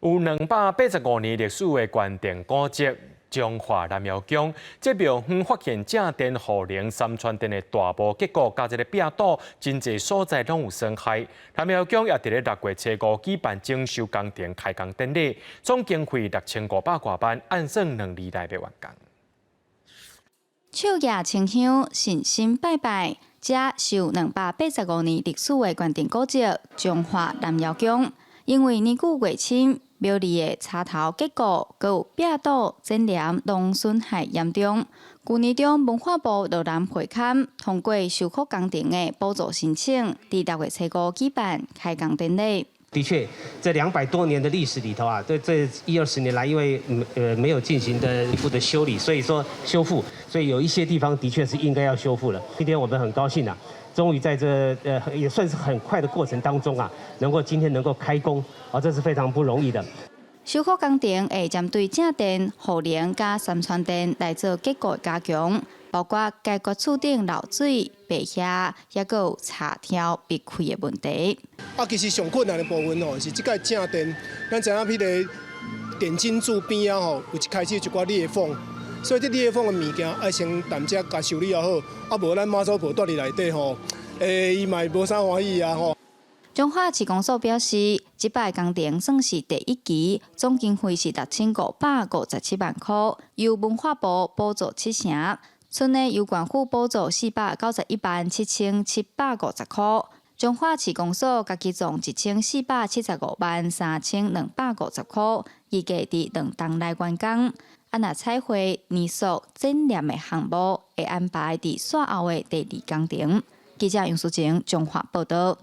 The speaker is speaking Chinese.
有285年历史的关电古迹中华南窑宫，这庙方发现正电、护陵、三串电的大墓，结果加一个壁堵，真侪所在拢有损害。南窑宫也伫咧6月初5举办整修工程开工典礼，总经费6500多万，按算2年内要完工。手举清香，信心拜拜，这是有285年历史的关电古迹中华南窑宫，因为年久月深。庙里的插头结构，佮有壁堵、剪梁，拢损害严重。去年中，文化部罗南会勘通过修复工程的补助申请，伫6月初5举办开工典礼。的确，这200多年的历史里头啊，这10-20年来，因为没有进行的一步的修理，所以说修复，所以有一些地方的确是应该要修复了。今天我们很高兴啊，终于在这也算是很快的过程当中啊，今天能够开工啊，这是非常不容易的。修复工程会针对正电、护陵加三串电来做结构加强，包括解决厝顶漏水、白遐，也佮有插条必开的问题。其实上困难的部分哦，是这个正电，咱知影迄个电筋柱边啊吼，有开始一寡裂缝，所以这裂缝的物件爱先淡只甲修理也好，无咱马祖婆住伫内底吼，伊嘛无啥欢喜啊吼。中华市公所表示，这摆工程算是第1期，总经费是6557万元，由文化部补助70%，剩的由县府补助4917750元。中华市公所家己总14753250元，预计伫2档内完工。若彩绘、泥塑、剪黏的项目会安排伫赛后的第2工程。记者杨淑晴，中华报道。